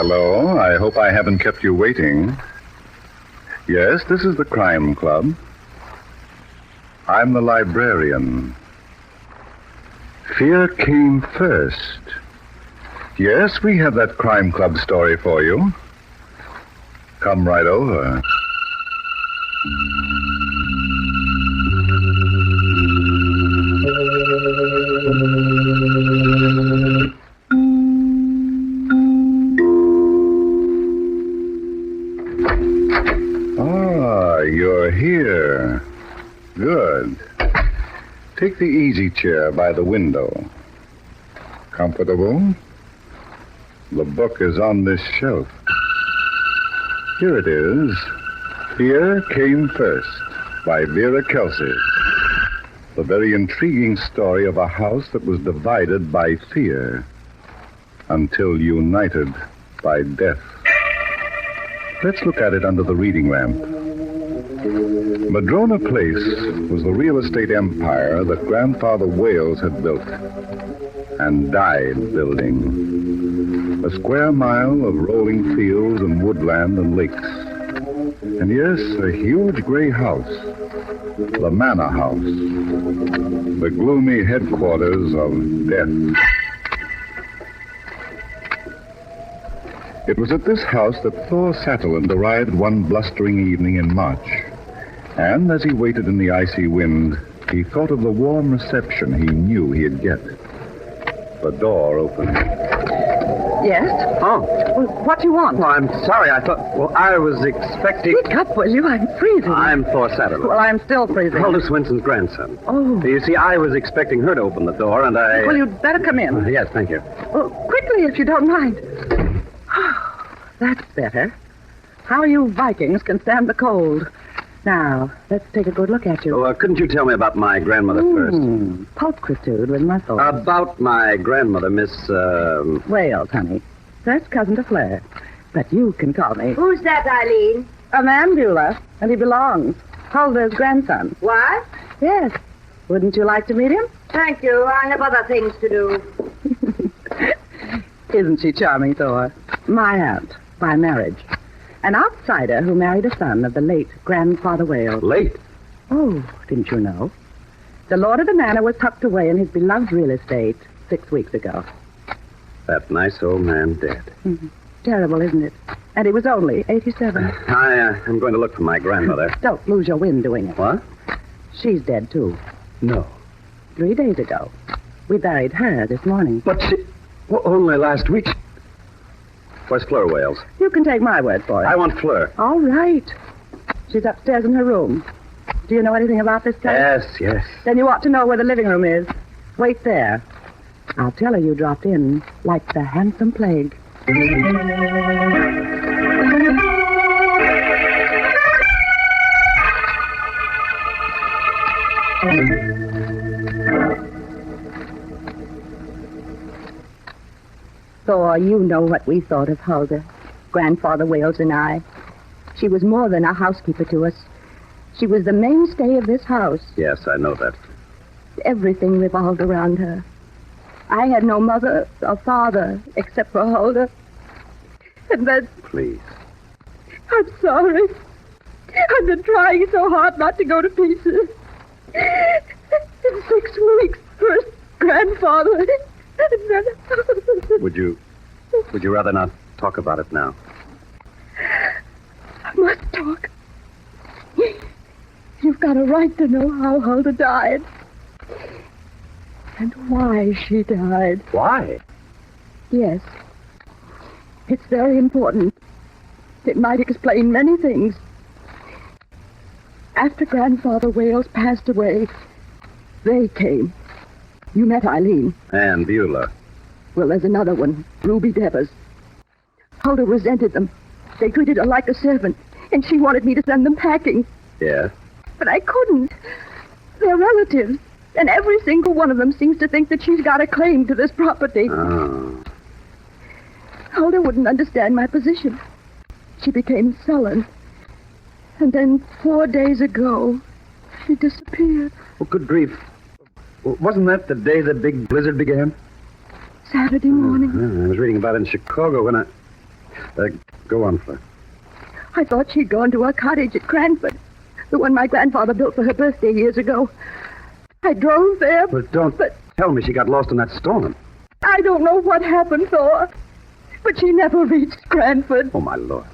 Hello, I hope I haven't kept you waiting. Yes, this is the Crime Club. I'm the librarian. Fear came first. Yes, we have that Crime Club story for you. Come right over. Ah, you're here. Good. Take the easy chair by the window. Comfortable? The book is on this shelf. Here it is. Fear Came First by Vera Kelsey. The very intriguing story of a house that was divided by fear until united by death. Let's look at it under the reading lamp. Madrona Place was the real estate empire that Grandfather Wales had built and died building. A square mile of rolling fields and woodland and lakes. And yes, a huge gray house, the Manor House, the gloomy headquarters of death. It was at this house that Thor Satterland arrived one blustering evening in March. And as he waited in the icy wind, he thought of the warm reception he knew he'd get. The door opened. Yes? Oh. Well, what do you want? Well, I'm sorry. I was expecting... Speak up, will you? I'm freezing. I'm Thor Satterland. Well, I'm still freezing. Aldous Winston's grandson. Oh. You see, I was expecting her to open the door, and I... Well, you'd better come in. Yes, thank you. Well, quickly, if you don't mind. That's better. How you Vikings can stand the cold. Now, let's take a good look at you. Oh, couldn't you tell me about my grandmother first? Pulchritude with my thoughts. About my grandmother, Miss, Wales, honey. First cousin to Flair. But you can call me. Who's that, Eileen? A man, Beulah, and he belongs. Hulda's grandson. What? Yes. Wouldn't you like to meet him? Thank you. I have other things to do. Isn't she charming, Thor? My aunt, by marriage. An outsider who married a son of the late Grandfather Wales. Late? Oh, didn't you know? The lord of the manor was tucked away in his beloved real estate 6 weeks ago. That nice old man dead. Mm-hmm. Terrible, isn't it? And he was only 87. I'm going to look for my grandmother. Don't lose your wind doing it. What? She's dead, too. No. 3 days ago. We buried her this morning. But she... Well, only last week. Where's Fleur Wales? You can take my word for it. I want Fleur. All right. She's upstairs in her room. Do you know anything about this place? Yes. Then you ought to know where the living room is. Wait there. I'll tell her you dropped in like the handsome plague. Thor, you know what we thought of Hulda, Grandfather Wales and I. She was more than a housekeeper to us. She was the mainstay of this house. Yes, I know that. Everything revolved around her. I had no mother or father except for Hulda. And then... Please. I'm sorry. I've been trying so hard not to go to pieces. In 6 weeks, first grandfather... And then... Would you rather not talk about it now? I must talk. You've got a right to know how Hulda died. And why she died. Why? Yes. It's very important. It might explain many things. After Grandfather Wales passed away, they came. You met Eileen. And Beulah. Well, there's another one, Ruby Devers. Hulda resented them. They treated her like a servant, and she wanted me to send them packing. Yes? But I couldn't. They're relatives, and every single one of them seems to think that she's got a claim to this property. Oh. Hulda wouldn't understand my position. She became sullen. And then 4 days ago, she disappeared. Well, good grief. Wasn't that the day the big blizzard began? Saturday morning. I was reading about it in Chicago when Go on, Fleur. I thought she'd gone to our cottage at Cranford, the one my grandfather built for her birthday years ago. I drove there. But don't tell me she got lost in that storm. I don't know what happened, Thor, but she never reached Cranford. Oh, my Lord.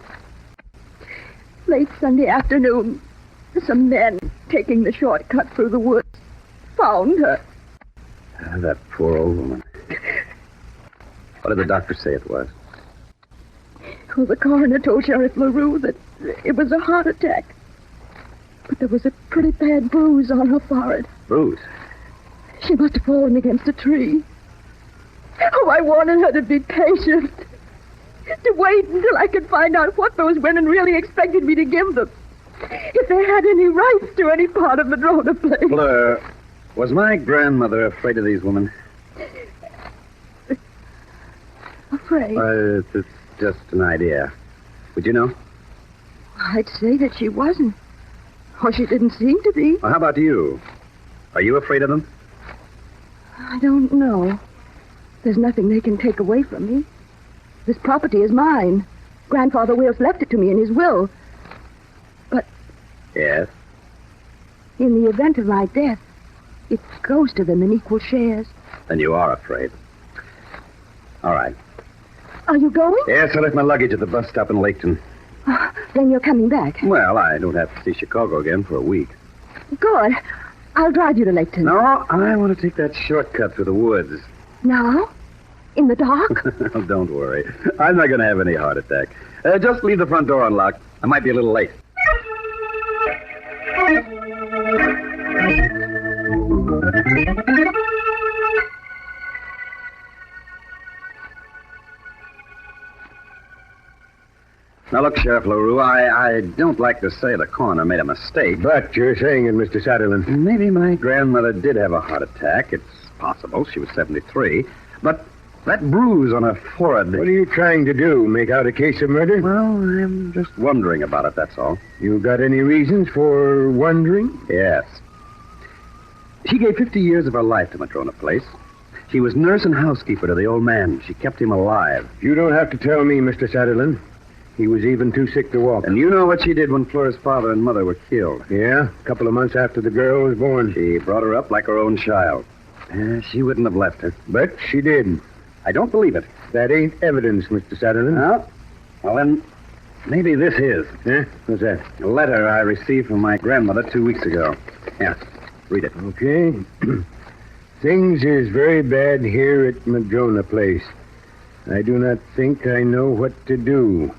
Late Sunday afternoon, some men taking the shortcut through the woods found her. That poor old woman. What did the doctor say it was? Well, the coroner told Sheriff LaRue that it was a heart attack. But there was a pretty bad bruise on her forehead. Bruce. She must have fallen against a tree. Oh, I wanted her to be patient. To wait until I could find out what those women really expected me to give them. If they had any rights to any part of Madrona Place. Fleur, was my grandmother afraid of these women? Afraid? It's just an idea. Would you know? I'd say that she wasn't. Or she didn't seem to be. Well, how about you? Are you afraid of them? I don't know. There's nothing they can take away from me. This property is mine. Grandfather Wales left it to me in his will. But Yes. in the event of my death, it goes to them in equal shares. Then you are afraid. All right. Are you going? Yes, I left my luggage at the bus stop in Laketon. Then you're coming back. Well, I don't have to see Chicago again for a week. Good. I'll drive you to Laketon. No, I want to take that shortcut through the woods. Now? In the dark? Oh, don't worry. I'm not going to have any heart attack. Just leave the front door unlocked. I might be a little late. Now, look, Sheriff LaRue, I don't like to say the coroner made a mistake. But you're saying it, Mr. Satterlin. Maybe my grandmother did have a heart attack. It's possible. She was 73. But that bruise on her forehead... What are you trying to do, make out a case of murder? Well, I'm just wondering about it, that's all. You got any reasons for wondering? Yes. She gave 50 years of her life to Madrona Place. She was nurse and housekeeper to the old man. She kept him alive. You don't have to tell me, Mr. Satterlin. He was even too sick to walk. And you know what she did when Fleur's father and mother were killed. Yeah, a couple of months after the girl was born. She brought her up like her own child. She wouldn't have left her. But she did. I don't believe it. That ain't evidence, Mr. Satterlin. No? Well, then, maybe this is. Huh? What's that? A letter I received from my grandmother 2 weeks ago. Yeah, read it. Okay. Things is very bad here at Madrona Place. I do not think I know what to do.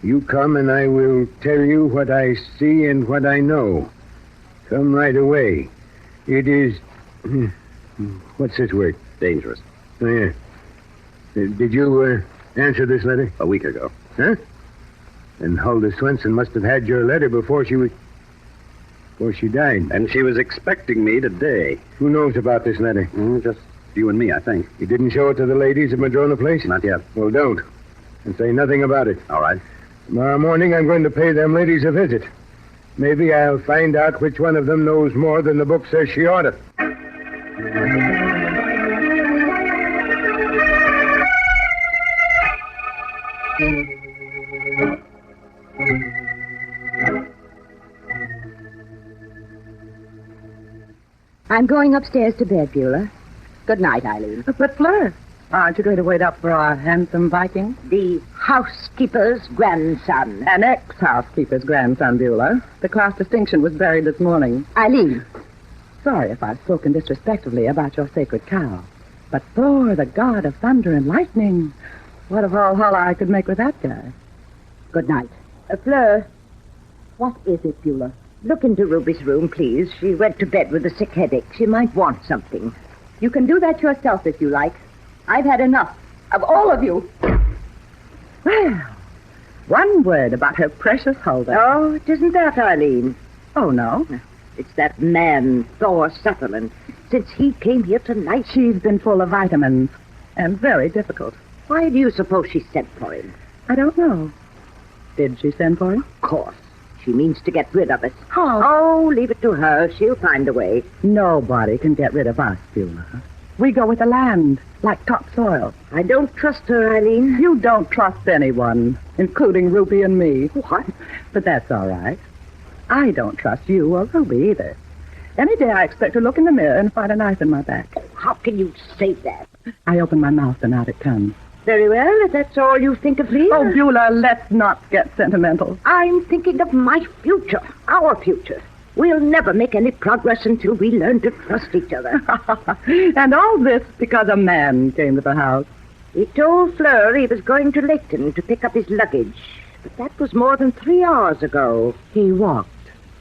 You come and I will tell you what I see and what I know. Come right away. It is... What's this word? Dangerous. Oh, yeah. Did you answer this letter? A week ago. Huh? And Huldah Swenson must have had your letter before she died. And she was expecting me today. Who knows about this letter? Just you and me, I think. You didn't show it to the ladies at Madrona Place? Not yet. Well, don't. And say nothing about it. All right. Tomorrow morning, I'm going to pay them ladies a visit. Maybe I'll find out which one of them knows more than the book says she ought to. I'm going upstairs to bed, Beulah. Good night, Eileen. But, Fleur, aren't you going to wait up for our handsome Viking? The housekeeper's grandson. An ex-housekeeper's grandson, Beulah. The class distinction was buried this morning. Eileen. Sorry if I've spoken disrespectfully about your sacred cow. But Thor, the god of thunder and lightning, what of all holler I could make with that guy. Good night. Fleur, what is it, Beulah? Look into Ruby's room, please. She went to bed with a sick headache. She might want something. You can do that yourself if you like. I've had enough of all of you. Well, one word about her precious Huldah. Oh, it isn't that, Eileen. Oh, no? It's that man, Thor Sutherland. Since he came here tonight... She's been full of vitamins and very difficult. Why do you suppose she sent for him? I don't know. Did she send for him? Of course. She means to get rid of us. How? Oh, leave it to her. She'll find a way. Nobody can get rid of us, Beulah. We go with the land, like topsoil. I don't trust her, Eileen. You don't trust anyone, including Ruby and me. What? But that's all right. I don't trust you or Ruby either. Any day I expect to look in the mirror and find a knife in my back. How can you say that? I open my mouth and out it comes. Very well, if that's all you think of me. Oh, Beulah, let's not get sentimental. I'm thinking of my future, our future. We'll never make any progress until we learn to trust each other. And all this because a man came to the house. He told Fleur he was going to Leighton to pick up his luggage. But that was more than 3 hours ago. He walked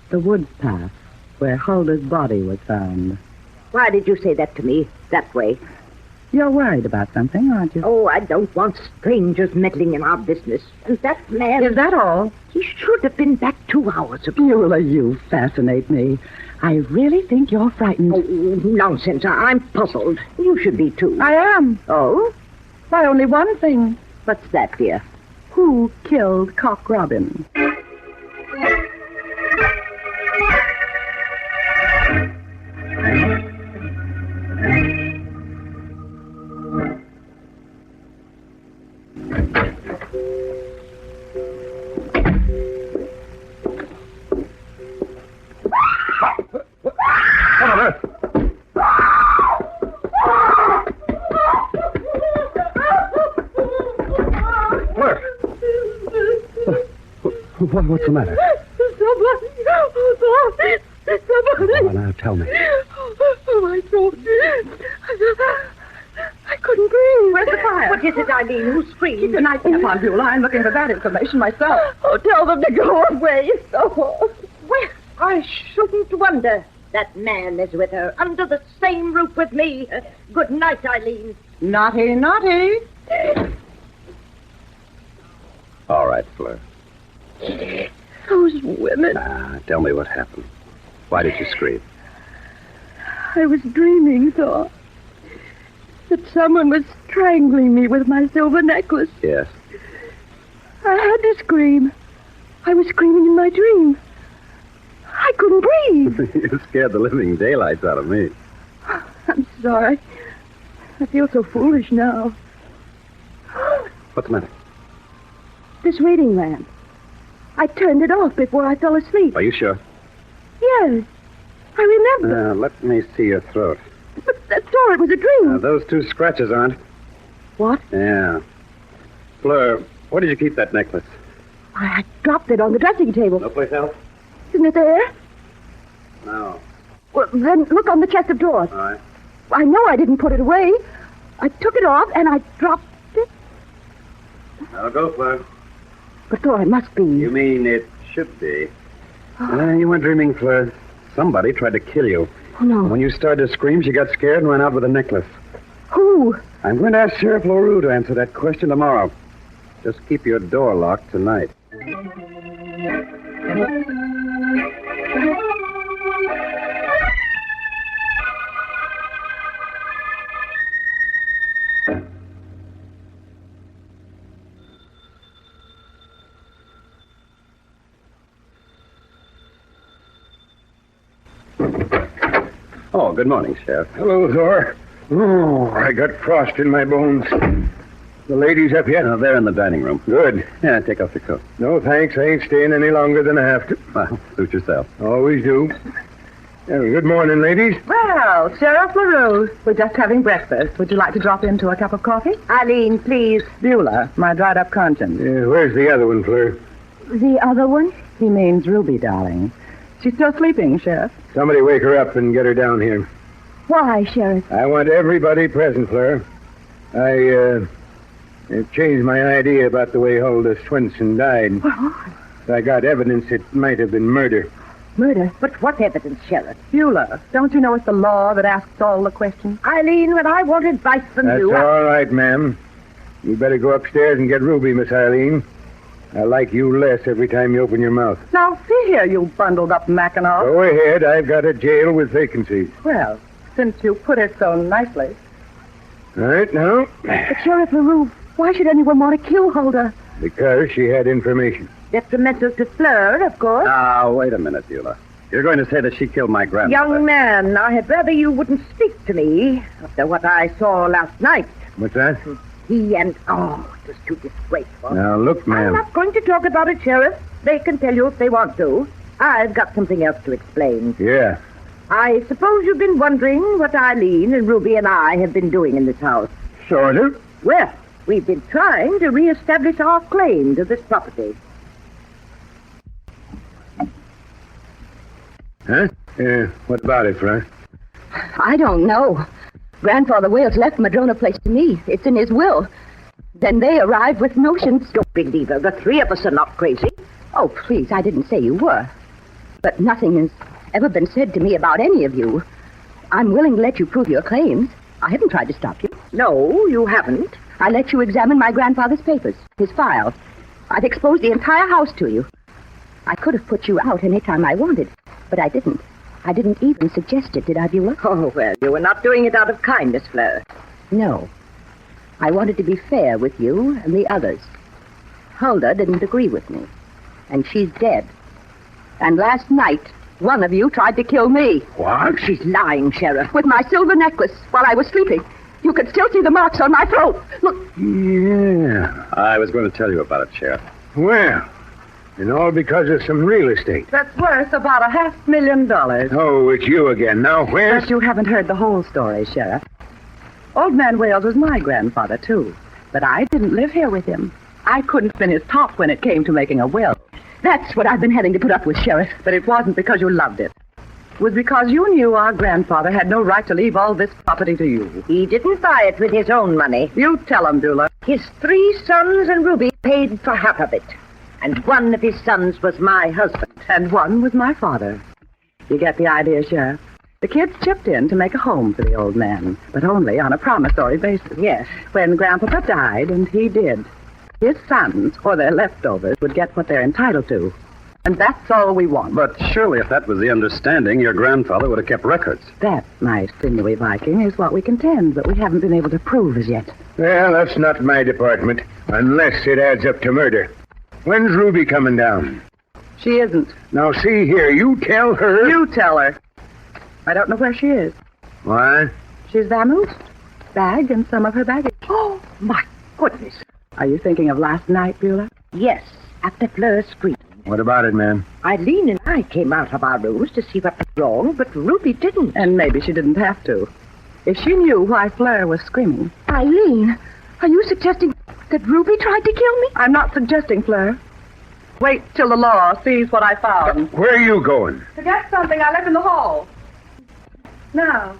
the woods path where Huldah's body was found. Why did you say that to me that way? You're worried about something, aren't you? Oh, I don't want strangers meddling in our business. And that man... Is that all? He should have been back 2 hours ago. Beulah, you fascinate me. I really think you're frightened. Oh, nonsense. I'm puzzled. You should be, too. I am. Oh? By only one thing. What's that, dear? Who killed Cock Robin? What's the matter? Somebody. Oh, now tell me. Oh, my throat. I couldn't breathe. Where's the fire? What is it, Eileen? Who screamed? Keep your night cap on, Beulah. I'm looking for that information myself. Oh, tell them to go away. Oh. Well, I shouldn't wonder. That man is with her, under the same roof with me. Good night, Eileen. Naughty, naughty. All right, Fleur. Those women. Tell me what happened. Why did you scream? I was dreaming, Thor, that someone was strangling me with my silver necklace. Yes. I had to scream. I was screaming in my dream. I couldn't breathe. You scared the living daylights out of me. I'm sorry. I feel so foolish now. What's the matter? This reading lamp. I turned it off before I fell asleep. Are you sure? Yes. I remember. Let me see your throat. But Thor, it was a dream. Those 2 scratches aren't. What? Yeah. Fleur, where did you keep that necklace? I dropped it on the dressing table. No place else? Isn't it there? No. Well, then look on the chest of drawers. All right. I know I didn't put it away. I took it off and I dropped it. Now go, Fleur. But Thor, it must be. You mean it should be? You weren't dreaming, Fleur. Somebody tried to kill you. Oh, no. When you started to scream, she got scared and ran out with a necklace. Who? I'm going to ask Sheriff LaRue to answer that question tomorrow. Just keep your door locked tonight. Oh, good morning, Sheriff. Hello, Thor. Oh, I got frost in my bones. The ladies up yet? They're in the dining room. Good. Yeah, take off your coat. No, thanks. I ain't staying any longer than I have to. Well, suit yourself. Always do. Good morning, ladies. Well, Sheriff LaRue, we're just having breakfast. Would you like to drop into a cup of coffee? Eileen, please. Beulah, my dried-up conscience. Where's the other one, Fleur? The other one? He means Ruby, darling. She's still sleeping, Sheriff. Somebody wake her up and get her down here. Why, Sheriff? I want everybody present, Fleur. I changed my idea about the way Huldah Swenson died. I got evidence it might have been murder. Murder? But what evidence, Sheriff? Beulah, don't you know it's the law that asks all the questions? Eileen, when I want advice from That's you... all right, ma'am. You better go upstairs and get Ruby, Miss Eileen. I like you less every time you open your mouth. Now, see here, you bundled-up Mackinaw. Go ahead. I've got a jail with vacancies. Well, since you put it so nicely. All right, now. But Sheriff LaRue, why should anyone want to kill Huldah? Because she had information. Detrimental to Fleur, of course. Now, wait a minute, Beulah. You're going to say that she killed my grandmother. Young man, I had rather you wouldn't speak to me after what I saw last night. What's that? He and... Oh, it was too disgraceful. Now, look, I'm ma'am. not going to talk about it, Sheriff. They can tell you if they want to. I've got something else to explain. Yeah. I suppose you've been wondering what Eileen and Ruby and I have been doing in this house. Sort of. Well, we've been trying to reestablish our claim to this property. Huh? What about it, Fleur? I don't know. Grandfather Wales left Madrona Place to me. It's in his will. Then they arrived with notions. Don't believe her. The three of us are not crazy. Oh, please, I didn't say you were. But nothing has ever been said to me about any of you. I'm willing to let you prove your claims. I haven't tried to stop you. No, you haven't. I let you examine my grandfather's papers, his files. I've exposed the entire house to you. I could have put you out any time I wanted, but I didn't. I didn't even suggest it, did I, Beulah? Oh, well, you were not doing it out of kindness, Fleur. No. I wanted to be fair with you and the others. Huldah didn't agree with me, and she's dead. And last night, one of you tried to kill me. What? She's lying, Sheriff. With my silver necklace while I was sleeping. You could still see the marks on my throat. Look. Yeah. I was going to tell you about it, Sheriff. Well, and all because of some real estate. That's worth about $500,000. Oh, it's you again. Now, where's... But you haven't heard the whole story, Sheriff. Old Man Wales was my grandfather, too. But I didn't live here with him. I couldn't spin his top when it came to making a will. That's what I've been having to put up with, Sheriff. But it wasn't because you loved it. It was because you knew our grandfather had no right to leave all this property to you. He didn't buy it with his own money. You tell him, Beulah. His 3 sons and Ruby paid for half of it. And one of his sons was my husband. And one was my father. You get the idea, Sheriff? The kids chipped in to make a home for the old man, but only on a promissory basis. Yes. When Grandpapa died, and he did, his sons, or their leftovers, would get what they're entitled to. And that's all we want. But surely if that was the understanding, your grandfather would have kept records. That, my sinewy Viking, is what we contend, but we haven't been able to prove as yet. Well, that's not my department, unless it adds up to murder. When's Ruby coming down? She isn't. Now, see here, you tell her... You tell her. I don't know where she is. Why? She's vamoosed. Bag and some of her baggage. Oh, my goodness. Are you thinking of last night, Beulah? Yes, after Fleur's scream. What about it, ma'am? Eileen and I came out of our rooms to see what was wrong, but Ruby didn't. And maybe she didn't have to. If she knew why Fleur was screaming. Eileen, are you suggesting that Ruby tried to kill me? I'm not suggesting, Fleur. Wait till the law sees what I found. Where are you going? To get something I left in the hall. Now,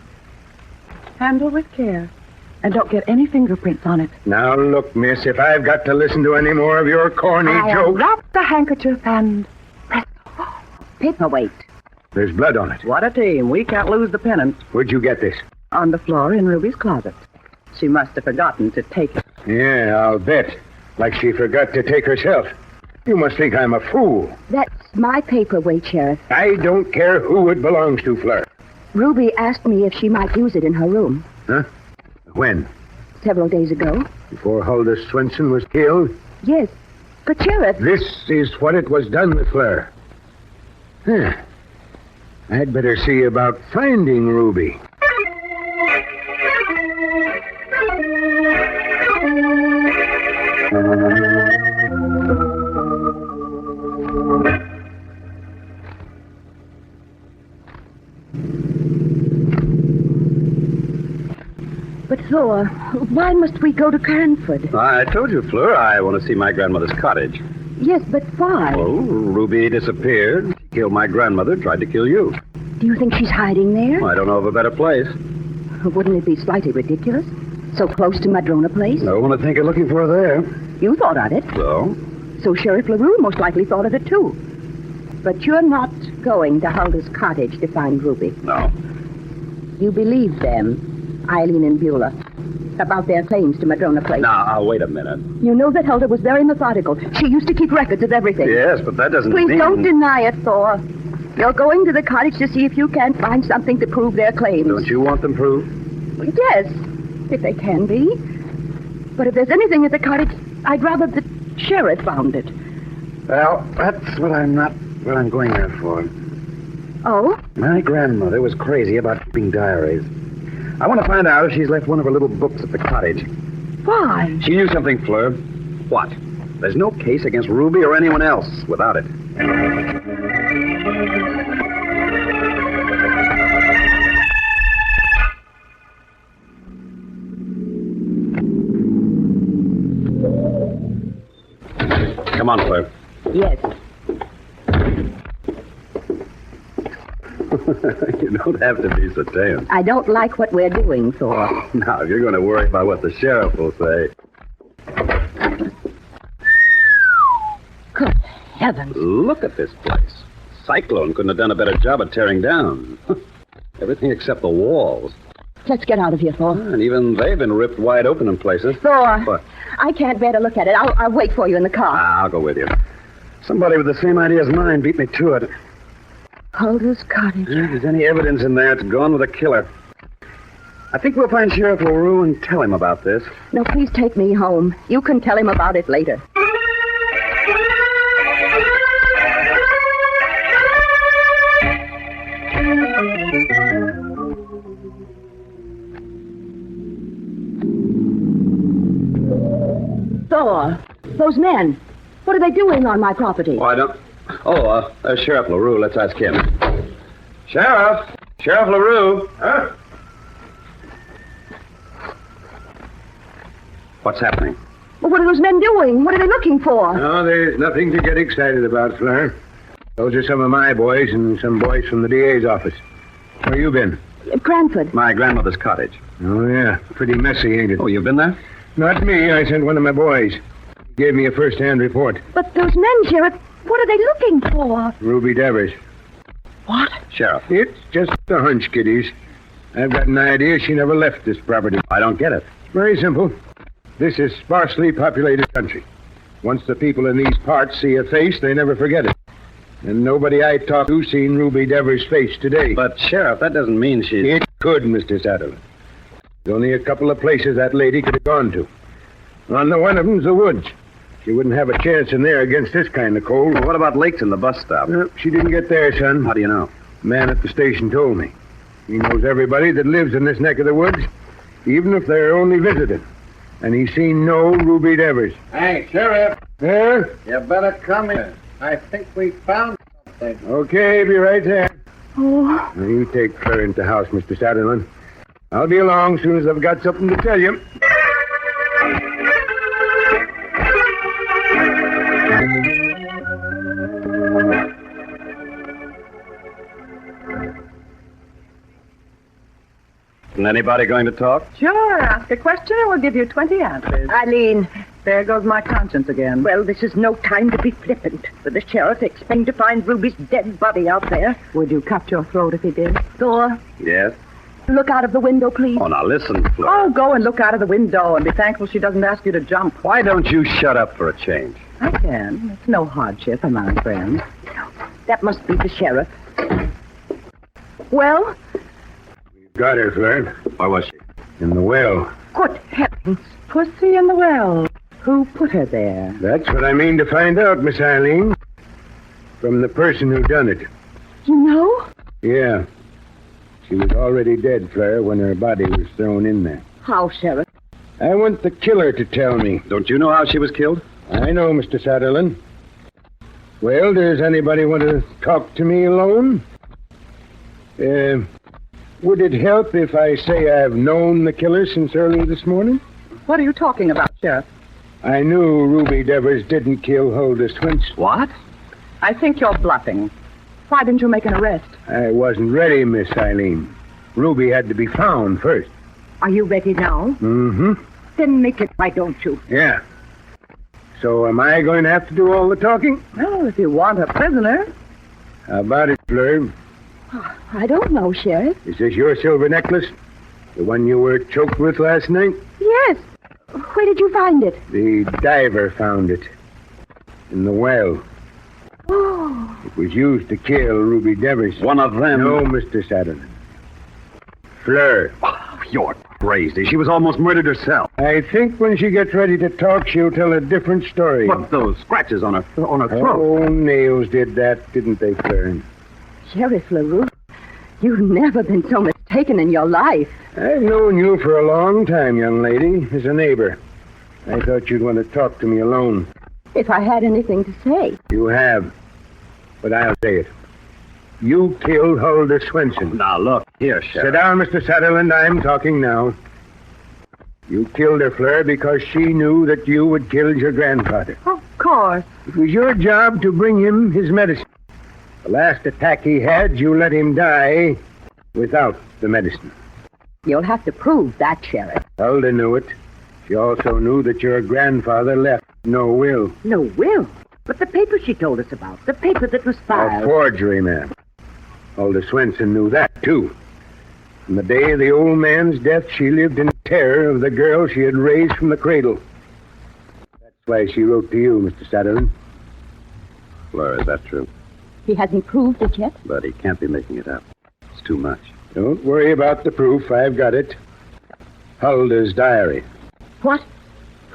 handle with care. And don't get any fingerprints on it. Now, look, miss, if I've got to listen to any more of your corny jokes... Wrap the handkerchief and press. Paperweight. There's blood on it. What a team. We can't lose the pennant. Where'd you get this? On the floor in Ruby's closet. She must have forgotten to take it. Yeah, I'll bet. Like she forgot to take herself. You must think I'm a fool. That's my paperweight, Sheriff. I don't care who it belongs to, Fleur. Ruby asked me if she might use it in her room. Huh? When? Several days ago. Before Huldah Swenson was killed? Yes. But, Sheriff... This is what it was done with Fleur. Huh. I'd better see about finding Ruby. But, Thor, why must we go to Cranford? I told you, Fleur, I want to see my grandmother's cottage. Yes, but why? Oh, Ruby disappeared. She killed my grandmother, tried to kill you. Do you think she's hiding there? I don't know of a better place. Wouldn't it be slightly ridiculous? So close to Madrona Place? I want to think of looking for her there. You thought of it. So? So Sheriff LaRue most likely thought of it, too. But you're not going to Huldah's cottage to find Ruby. No. You believe them, Eileen and Beulah, about their claims to Madrona Place. Now, wait a minute. You know that Huldah was very methodical. She used to keep records of everything. Yes, but that doesn't Please mean... don't deny it, Thor. You're going to the cottage to see if you can't find something to prove their claims. Don't you want them proved? Yes, if they can be. But if there's anything at the cottage, I'd rather the sheriff found it. Well, that's what I'm going there for. Oh? My grandmother was crazy about keeping diaries. I want to find out if she's left one of her little books at the cottage. Why? She knew something, Fleur. What? There's no case against Ruby or anyone else without it. Come on, Fleur. Yes. You don't have to be so tense. I don't like what we're doing, Thor. Now, if you're going to worry about what the sheriff will say. Good heavens. Look at this place. Cyclone couldn't have done a better job of tearing down. Everything except the walls. Let's get out of here, Thor. And even they've been ripped wide open in places. Thor. What? I can't bear to look at it. I'll wait for you in the car. I'll go with you. Somebody with the same idea as mine beat me to it. Calder's cottage. If there's any evidence in there, it's gone with a killer. I think we'll find Sheriff LaRue and tell him about this. No, please take me home. You can tell him about it later. Thor, those men. What are they doing on my property? Oh, I don't... Oh, there's Sheriff LaRue. Let's ask him. Sheriff! Sheriff LaRue! Huh? What's happening? Well, what are those men doing? What are they looking for? No, there's nothing to get excited about, Fleur. Those are some of my boys and some boys from the DA's office. Where you been? Cranford. My grandmother's cottage. Oh, yeah. Pretty messy, ain't it? Oh, you've been there? Not me. I sent one of my boys. He gave me a first-hand report. But those men, Sheriff, what are they looking for? Ruby Devers. What? Sheriff. It's just a hunch, kiddies. I've got an idea she never left this property. I don't get it. Very simple. This is sparsely populated country. Once the people in these parts see a face, they never forget it. And nobody I talked to seen Ruby Devers' face today. But, Sheriff, that doesn't mean she's... It could, Mr. Satterley. There's only a couple of places that lady could have gone to. On the one of them's the woods. She wouldn't have a chance in there against this kind of cold. Well, what about Lakes and the bus stop? She didn't get there, son. How do you know? Man at the station told me. He knows everybody that lives in this neck of the woods, even if they're only visiting. And he's seen no Ruby Devers. Hey, Sheriff, There? you better come in. I think we found something. Okay, be right there. Oh, Now, you take Fleur into the house, Mr. Satterley. I'll be along as soon as I've got something to tell you. Isn't anybody going to talk? Sure, ask a question and we'll give you 20 answers. Eileen, There goes my conscience again. well, this is no time to be flippant. With the sheriff expecting to find Ruby's dead body out there. Would you cut your throat if he did? Thor, Yes? look out of the window, please. Oh, now listen, Fleur. Oh, go and look out of the window and be thankful she doesn't ask you to jump. Why don't you shut up for a change? I can. It's no hardship among friends. That must be the sheriff. Well, Got her, Fleur. Where was she? In the well. Good heavens. Pussy in the well. Who put her there? That's what I mean to find out, Miss Eileen. From the person who done it. you know? Yeah. She was already dead, Fleur, when her body was thrown in there. How, Sheriff? I want the killer to tell me. Don't you know how she was killed? I know, Mr. Satterley. Well, does anybody want to talk to me alone? Would it help if I say I've known the killer since early this morning? What are you talking about, Sheriff? I knew Ruby Devers didn't kill Huldah Swince. What? I think you're bluffing. Why didn't you make an arrest? I wasn't ready, Miss Eileen. Ruby had to be found first. Are you ready now? Mm-hmm. Then make it, why don't you? Yeah. So am I going to have to do all the talking? Well, if you want a prisoner. How about it, Fleur? I don't know, Sheriff. Is this your silver necklace? The one you were choked with last night? Yes. Where did you find it? The diver found it. In the well. Oh, It was used to kill Ruby Devers. One of them. No, Mr. Satterley. Fleur. Oh, you're crazy. She was almost murdered herself. I think when she gets ready to talk, she'll tell a different story. What, those scratches on her throat? Oh, nails did that, didn't they, Fleur? Sheriff LaRue, you've never been so mistaken in your life. I've known you for a long time, young lady, as a neighbor. I thought you'd want to talk to me alone. If I had anything to say. You have, but I'll say it. You killed Huldah Swenson. Now, look, here, Sit Sheriff. down, Mr. Sutherland. I'm talking now. You killed her, Fleur, because she knew that you had killed your grandfather. Of course. It was your job to bring him his medicine. The last attack he had, you let him die without the medicine. You'll have to prove that, Sheriff. Huldah knew it. She also knew that your grandfather left no will. No will. But the paper she told us about, the paper that was A filed. forgery, ma'am. Huldah Swenson knew that, too. From the day of the old man's death, she lived in terror of the girl she had raised from the cradle. That's why she wrote to you, Mr. Sutherland. Fleur, is that true? He hasn't proved it yet. But he can't be making it up. It's too much. Don't worry about the proof. I've got it. Huldah's diary. What?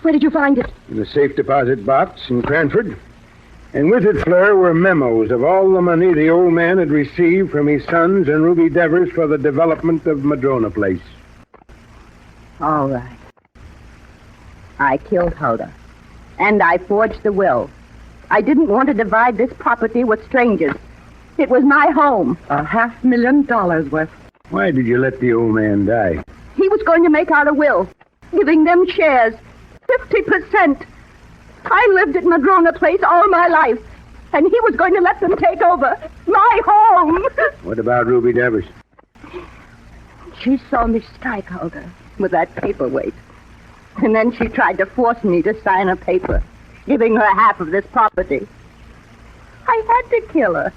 Where did you find it? In the safe deposit box in Cranford. And with it, Fleur, were memos of all the money the old man had received from his sons and Ruby Devers for the development of Madrona Place. All right. I killed Huldah. And I forged the will. I didn't want to divide this property with strangers. It was my home. $500,000 worth. Why did you let the old man die? He was going to make out a will, giving them shares, 50%. I lived at Madrona Place all my life, and he was going to let them take over my home. What about Ruby Devers? She saw me strike Huldah with that paperweight. And then she tried to force me to sign a paper, giving her half of this property. I had to kill her,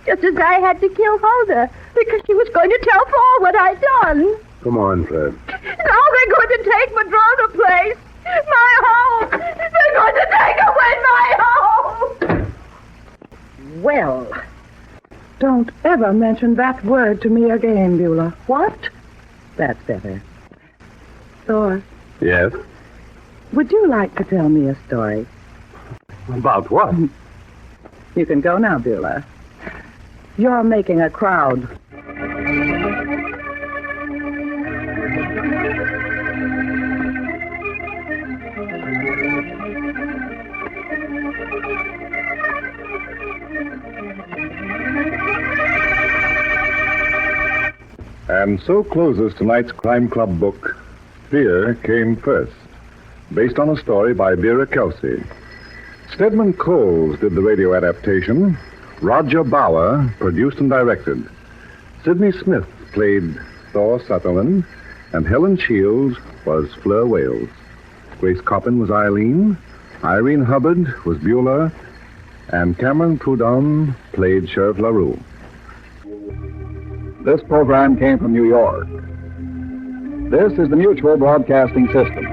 just as I had to kill Huldah, because she was going to tell Paul what I'd done. Come on, Fleur. Now they're going to take Madrona Place, my home. They're going to take away my home. Well, don't ever mention that word to me again, Beulah. What? That's better. Thor, Yes? would you like to tell me a story? About what? You can go now, Beulah. You're making a crowd. And so closes tonight's Crime Club book, Fear Came First, based on a story by Vera Kelsey. Stedman Coles did the radio adaptation. Roger Bauer produced and directed. Sidney Smith played Thor Sutherland, and Helen Shields was Fleur Wales. Grace Coppin was Eileen, Irene Hubbard was Beulah, and Cameron Prudhomme played Sheriff LaRue. This program came from New York. This is the Mutual Broadcasting System.